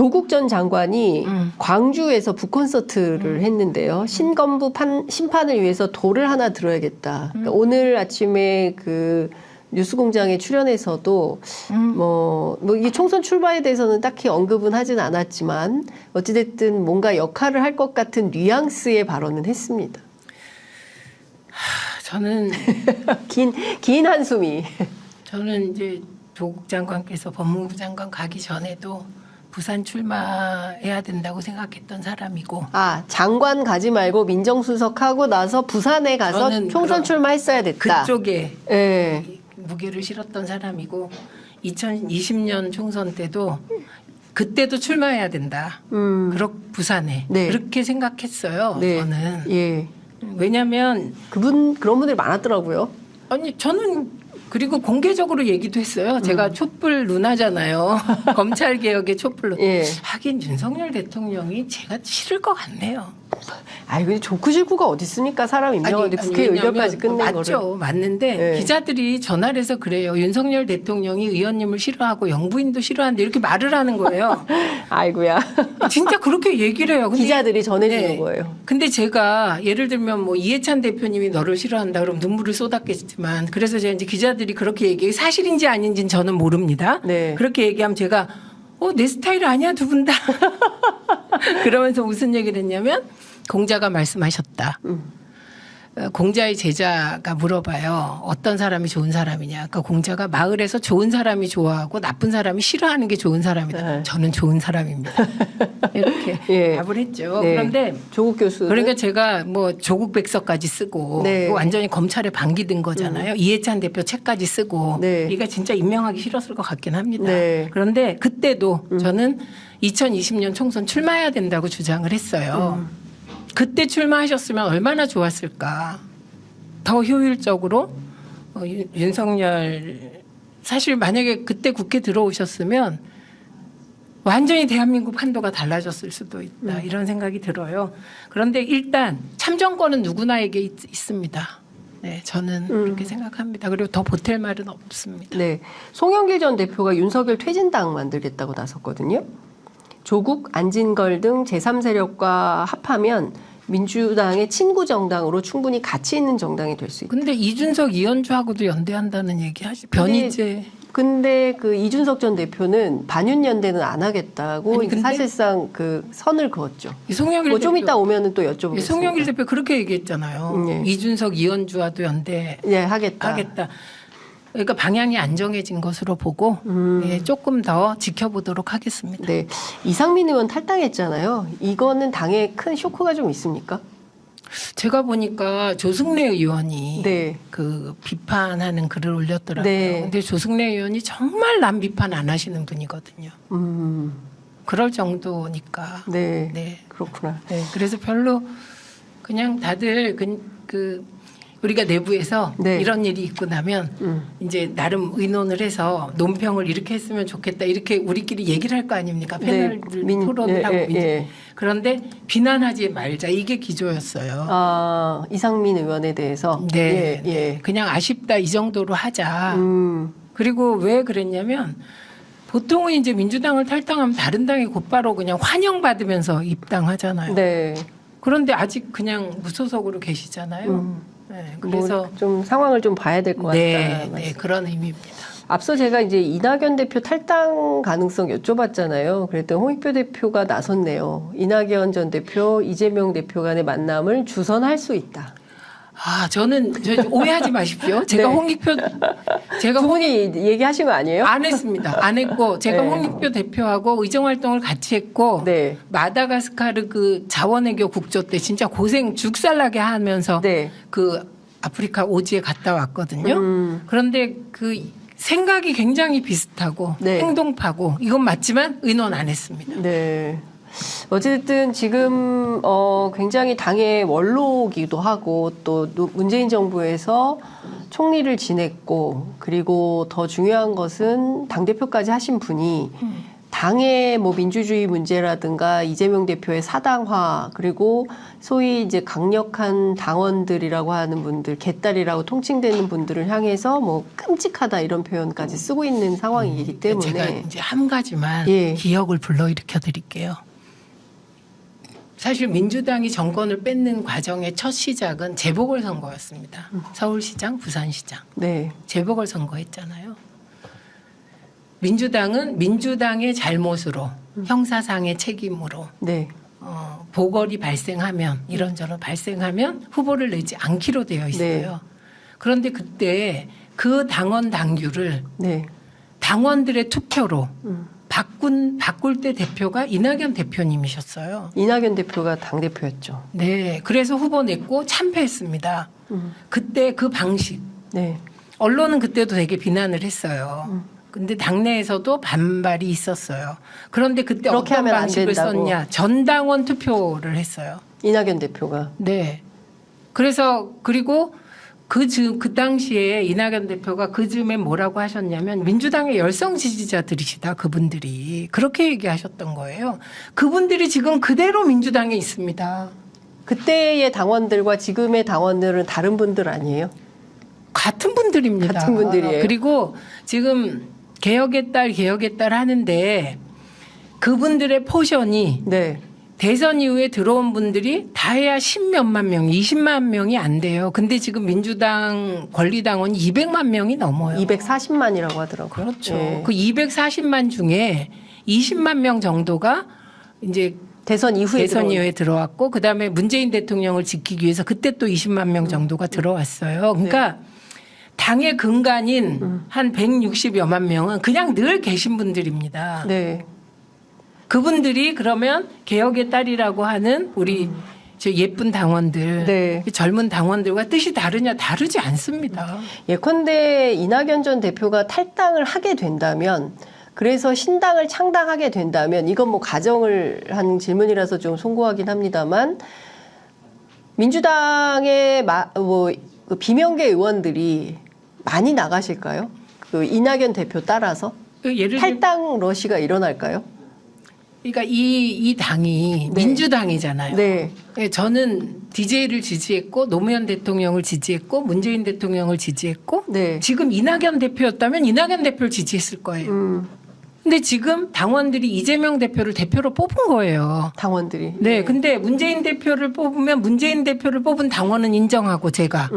조국 전 장관이 광주에서 북콘서트를 했는데요. 신건부 심판을 위해서 돌을 하나 들어야겠다. 그러니까 오늘 아침에 그 뉴스공장에 출연해서도 뭐 이 총선 출마에 대해서는 딱히 언급은 하진 않았지만 어찌됐든 뭔가 역할을 할 것 같은 뉘앙스의 발언은 했습니다. 저는 긴 한숨이. 저는 이제 조국 장관께서 법무부 장관 가기 전에도 부산 출마해야 된다고 생각했던 사람이고. 아, 장관 가지 말고 민정수석하고 나서 부산에 가서 총선 출마했어야 됐다. 그쪽에 네. 무게를 실었던 사람이고 2020년 총선 때도 그때도 출마해야 된다. 부산에 네. 그렇게 생각했어요. 네. 저는. 예. 왜냐하면 그런 분들이 많았더라고요. 아니 저는 그리고 공개적으로 얘기도 했어요. 제가 촛불 누나잖아요. 검찰 개혁의 촛불 누나. 예. 하긴 윤석열 대통령이 제가 싫을 것 같네요. 아니 근데 좋고 싫고가 어디 있습니까? 사람 임명하는데 국회 의결까지 끝낸 거를. 맞죠. 맞는데 네. 기자들이 전화를 해서 그래요. 윤석열 대통령이 의원님을 싫어하고 영부인도 싫어하는데 이렇게 말을 하는 거예요. 아이고야. 진짜 그렇게 얘기를 해요. 근데 기자들이 전해주는 네. 거예요. 근데 제가 예를 들면 뭐 이해찬 대표님이 너를 싫어한다 그러면 눈물을 쏟았겠지만 그래서 제가 이제 기자들이 그렇게 얘기해 사실인지 아닌지는 저는 모릅니다. 네. 그렇게 얘기하면 제가 내 스타일 아니야 두 분 다. 그러면서 무슨 얘기를 했냐면 공자가 말씀하셨다. 공자의 제자가 물어봐요. 어떤 사람이 좋은 사람이냐. 그러니까 공자가 마을에서 좋은 사람이 좋아하고 나쁜 사람이 싫어하는 게 좋은 사람이다. 네. 저는 좋은 사람입니다. 이렇게 예. 답을 했죠. 네. 그런데 조국 교수. 그러니까 제가 뭐 조국 백서까지 쓰고 네. 완전히 검찰에 방기된 거잖아요. 이해찬 대표 책까지 쓰고 네. 이가 진짜 임명하기 싫었을 것 같긴 합니다. 네. 그런데 그때도 저는 2020년 총선 출마해야 된다고 주장을 했어요. 그때 출마하셨으면 얼마나 좋았을까. 더 효율적으로 윤석열 사실 만약에 그때 국회 들어오셨으면 완전히 대한민국 판도가 달라졌을 수도 있다. 이런 생각이 들어요. 그런데 일단 참정권은 누구나에게 있습니다. 네, 저는 그렇게 생각합니다. 그리고 더 보탤 말은 없습니다. 네. 송영길 전 대표가 윤석열 퇴진당 만들겠다고 나섰거든요. 조국, 안진걸 등 제3세력과 합하면 민주당의 친구 정당으로 충분히 가치 있는 정당이 될 수 있다. 근데 이준석, 이현주하고도 연대한다는 얘기 하시. 변희재. 근데 그 이준석 전 대표는 반윤연대는 안 하겠다고 아니, 근데 사실상 그 선을 그었죠. 송영길 뭐 좀 대표. 이따 오면은 또 여쭤보겠습니다. 송영길 대표 그렇게 얘기했잖아요. 네. 이준석, 이현주와도 연대 예, 하겠다. 그러니까 방향이 안 정해진 것으로 보고 예, 조금 더 지켜보도록 하겠습니다. 네. 이상민 의원 탈당했잖아요. 이거는 당에 큰 쇼크가 좀 있습니까? 제가 보니까 조승래 의원이 네. 그 비판하는 글을 올렸더라고요. 네. 근데 조승래 의원이 정말 남 비판 안 하시는 분이거든요. 그럴 정도니까. 네. 네. 그렇구나. 네. 그래서 별로 그냥 다들 우리가 내부에서 네. 이런 일이 있고 나면 이제 나름 의논을 해서 논평을 이렇게 했으면 좋겠다 이렇게 우리끼리 얘기를 할 거 아닙니까? 패널 토론을 하고 그런데 비난하지 말자 이게 기조였어요. 아, 이상민 의원에 대해서. 네, 예, 예. 그냥 아쉽다 이 정도로 하자. 그리고 왜 그랬냐면 보통은 이제 민주당을 탈당하면 다른 당이 곧바로 그냥 환영받으면서 입당하잖아요. 네. 그런데 아직 그냥 무소속으로 계시잖아요. 네, 그래서 뭐 좀 상황을 좀 봐야 될 것 같다. 네, 그런 의미입니다. 앞서 제가 이제 이낙연 대표 탈당 가능성 여쭤봤잖아요. 그랬더니 홍익표 대표가 나섰네요. 이낙연 전 대표, 이재명 대표 간의 만남을 주선할 수 있다. 저는 오해하지 마십시오. 제가 네. 홍익표 두 분이 얘기하신 거 아니에요? 안 했습니다. 안 했고 제가 네. 홍익표 대표하고 의정 활동을 같이 했고 네. 마다가스카르 그 자원외교 국조 때 진짜 고생 죽살나게 하면서 네. 그 아프리카 오지에 갔다 왔거든요. 그런데 그 생각이 굉장히 비슷하고 네. 행동파고 이건 맞지만 의논 안 했습니다. 네. 어쨌든 지금 굉장히 당의 원로기도 하고 또 문재인 정부에서 총리를 지냈고 그리고 더 중요한 것은 당대표까지 하신 분이 당의 뭐 민주주의 문제라든가 이재명 대표의 사당화 그리고 소위 이제 강력한 당원들이라고 하는 분들, 개딸이라고 통칭되는 분들을 향해서 뭐 끔찍하다 이런 표현까지 쓰고 있는 상황이기 때문에 제가 이제 한 가지만 예. 기억을 불러일으켜 드릴게요. 사실 민주당이 정권을 뺏는 과정의 첫 시작은 재보궐선거였습니다. 서울시장, 부산시장. 네, 재보궐선거했잖아요. 민주당은 민주당의 잘못으로 형사상의 책임으로 네, 보궐이 발생하면 이런저런 발생하면 후보를 내지 않기로 되어 있어요. 네. 그런데 그때 그 당원 당규를 네, 당원들의 투표로 바꿀 때 대표가 이낙연 대표님이셨어요. 이낙연 대표가 당 대표였죠. 네, 그래서 후보 냈고 참패했습니다. 그때 그 방식 네, 언론은 그때도 되게 비난을 했어요. 근데 당내에서도 반발이 있었어요. 그런데 그때 그렇게 어떤 하면 안 방식을 된다고. 썼냐? 전당원 투표를 했어요. 이낙연 대표가 네. 그래서 그리고 그 당시에 이낙연 대표가 그 즈음에 뭐라고 하셨냐면 민주당의 열성 지지자들이시다 그분들이 그렇게 얘기하셨던 거예요. 그분들이 지금 그대로 민주당에 있습니다. 그때의 당원들과 지금의 당원들은 다른 분들 아니에요? 같은 분들입니다. 같은 분들이에요. 그리고 지금 개혁의 딸 하는데 그분들의 포션이 네, 대선 이후에 들어온 분들이 다 해야 10몇만 명, 20만 명이 안 돼요. 근데 지금 민주당 권리당원이 200만 명이 넘어요. 240만이라고 하더라고요. 그렇죠. 예. 그 240만 중에 20만 명 정도가 이제 대선 이후에 대선 들어온- 이후에 들어왔고 그다음에 문재인 대통령을 지키기 위해서 그때 또 20만 명 정도가 들어왔어요. 그러니까 당의 근간인 한 160여만 명은 그냥 늘 계신 분들입니다. 네, 그분들이 그러면 개혁의 딸이라고 하는 우리 저 예쁜 당원들, 네. 젊은 당원들과 뜻이 다르냐? 다르지 않습니다. 예컨대 이낙연 전 대표가 탈당을 하게 된다면 그래서 신당을 창당하게 된다면 이건 뭐 가정을 한 질문이라서 좀 송구하긴 합니다만 민주당의 그 비명계 의원들이 많이 나가실까요? 그 이낙연 대표 따라서 예를 들면 탈당 러시가 일어날까요? 그러니까 이 당이 네. 민주당이잖아요. 네, 예, 저는 DJ를 지지했고 노무현 대통령을 지지했고 문재인 대통령을 지지했고 네. 지금 이낙연 대표였다면 이낙연 대표를 지지했을 거예요. 근데 지금 당원들이 이재명 대표를 대표로 뽑은 거예요. 당원들이. 네, 근데 문재인 대표를 뽑으면 문재인 대표를 뽑은 당원은 인정하고 제가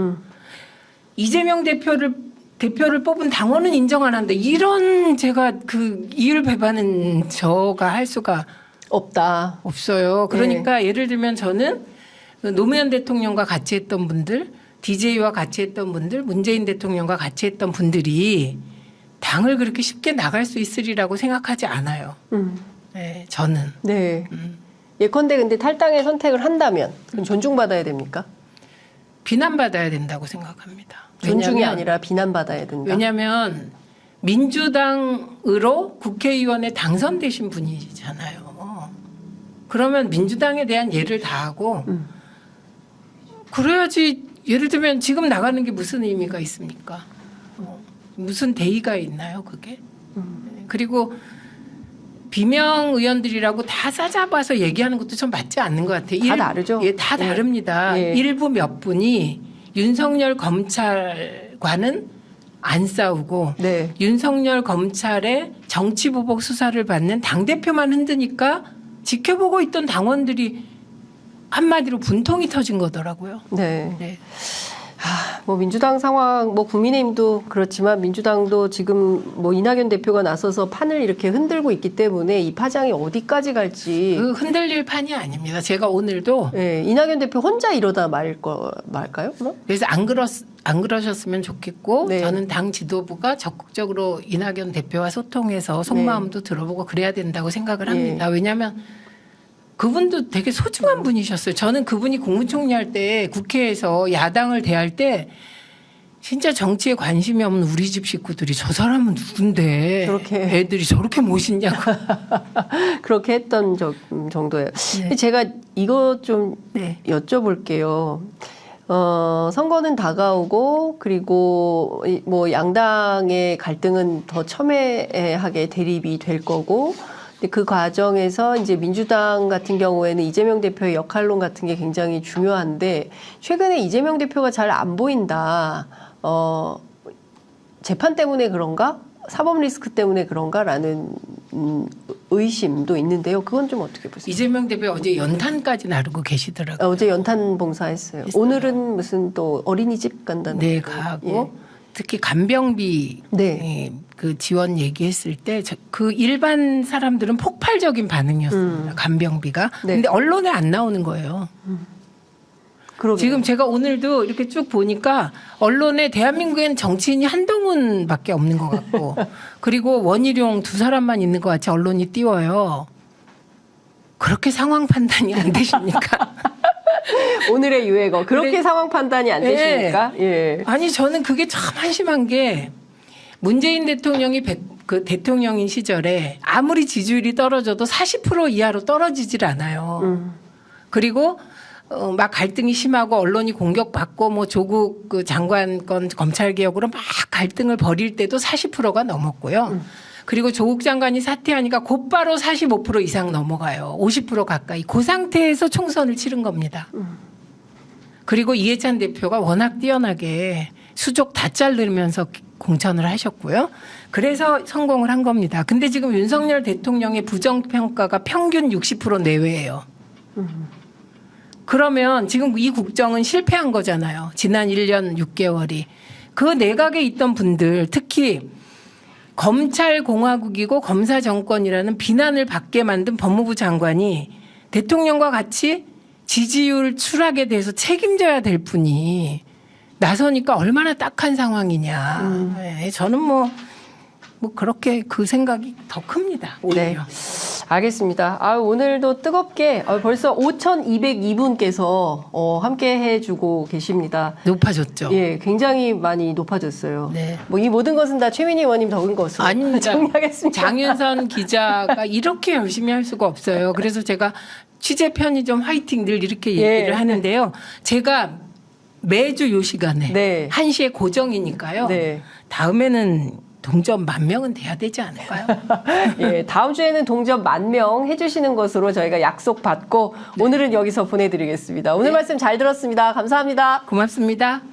이재명 대표를 뽑은 당원은 인정 안 한다. 이런 제가 그 이율배반은 저가 할 수가 없다. 없어요. 그러니까 예를 들면 저는 그 노무현 대통령과 같이 했던 분들, DJ와 같이 했던 분들, 문재인 대통령과 같이 했던 분들이 당을 그렇게 쉽게 나갈 수 있으리라고 생각하지 않아요. 네, 저는. 네. 예컨대 근데 탈당의 선택을 한다면 그럼 존중받아야 됩니까? 비난받아야 된다고 생각합니다. 존중이 왜냐하면- 아니라 비난받아야 된다. 왜냐하면 민주당으로 국회의원에 당선되신 분이잖아요. 그러면 민주당에 대한 예를 다하고 그래야지. 예를 들면 지금 나가는 게 무슨 의미가 있습니까? 무슨 대의가 있나요, 그게? 그리고 비명 의원들이라고 다 싸잡아서 얘기하는 것도 좀 맞지 않는 것 같아요. 다 다르죠? 예, 다 예. 다릅니다. 예. 일부 몇 분이 윤석열 검찰과는 안 싸우고 네. 윤석열 검찰의 정치보복 수사를 받는 당대표만 흔드니까 지켜보고 있던 당원들이 한마디로 분통이 터진 거더라고요. 네. 네. 뭐 민주당 상황, 뭐 국민의힘도 그렇지만 민주당도 지금 뭐 이낙연 대표가 나서서 판을 이렇게 흔들고 있기 때문에 이 파장이 어디까지 갈지. 그 흔들릴 판이 아닙니다. 제가 오늘도 네, 이낙연 대표 혼자 이러다 말까요? 그럼? 그래서 안 그러셨으면 좋겠고 네. 저는 당 지도부가 적극적으로 이낙연 대표와 소통해서 속마음도 들어보고 그래야 된다고 생각을 합니다. 왜냐하면 그분도 되게 소중한 분이셨어요. 저는 그분이 국무총리 할 때 국회에서 야당을 대할 때 진짜 정치에 관심이 없는 우리 집 식구들이 저 사람은 누군데 저렇게. 애들이 저렇게 멋있냐고. 그렇게 했던 정도예요. 네. 제가 이거 좀 네. 여쭤볼게요. 선거는 다가오고 그리고 뭐 양당의 갈등은 더 첨예하게 대립이 될 거고 근데 그 과정에서 이제 민주당 같은 경우에는 이재명 대표의 역할론 같은 게 굉장히 중요한데 최근에 이재명 대표가 잘 안 보인다. 재판 때문에 그런가? 사법 리스크 때문에 그런가라는 의심도 있는데요. 그건 좀 어떻게 보세요? 이재명 대표 어제 연탄까지 나르고 계시더라고요. 어제 연탄 봉사했어요. 했어요. 오늘은 무슨 또 어린이집 간다는 네, 거. 가고 특히 간병비 네. 그 지원 얘기했을 때 그 일반 사람들은 폭발적인 반응이었습니다. 간병비가. 네. 근데 언론에 안 나오는 거예요. 그러게요. 지금 제가 오늘도 이렇게 쭉 보니까 언론에 대한민국엔 정치인이 한동훈밖에 없는 것 같고 그리고 원희룡 두 사람만 있는 것 같이 언론이 띄워요. 그렇게 상황 판단이 안 되십니까? 오늘의 유행어 그렇게 그래. 상황 판단이 안 되십니까? 예. 아니 저는 그게 참 한심한 게 문재인 대통령이 그 대통령인 시절에 아무리 지지율이 떨어져도 40% 이하로 떨어지질 않아요. 그리고 막 갈등이 심하고 언론이 공격받고 뭐 조국 그 장관건 검찰 개혁으로 막 갈등을 벌일 때도 40%가 넘었고요. 그리고 조국 장관이 사퇴하니까 곧바로 45% 이상 넘어가요. 50% 가까이. 그 상태에서 총선을 치른 겁니다. 그리고 이해찬 대표가 워낙 뛰어나게 수족 다 자르면서 공천을 하셨고요. 그래서 성공을 한 겁니다. 근데 지금 윤석열 대통령의 부정평가가 평균 60% 내외예요. 그러면 지금 이 국정은 실패한 거잖아요. 지난 1년 6개월이. 그 내각에 있던 분들 특히 검찰공화국이고 검사정권이라는 비난을 받게 만든 법무부 장관이 대통령과 같이 지지율 추락에 대해서 책임져야 될 분이 나서니까 얼마나 딱한 상황이냐. 네, 저는 뭐 그렇게 그 생각이 더 큽니다. 오히려. 네. 알겠습니다. 오늘도 뜨겁게 벌써 5,202분께서 함께 해주고 계십니다. 높아졌죠. 예, 굉장히 많이 높아졌어요. 네. 뭐 이 모든 것은 다 최민희 의원님 덕인 것으로 아닙니다. 정리하겠습니다. 장윤선 기자가 이렇게 열심히 할 수가 없어요. 그래서 제가 취재 편의점 화이팅 늘 이렇게 얘기를 예. 하는데요. 제가 매주 요 시간에 네. 1시에 고정이니까요. 네. 다음에는 동점 10,000명은 돼야 되지 않을까요? 예, 다음 주에는 동접 10,000명 해주시는 것으로 저희가 약속받고 오늘은 여기서 보내드리겠습니다. 오늘 말씀 잘 들었습니다. 감사합니다. 고맙습니다.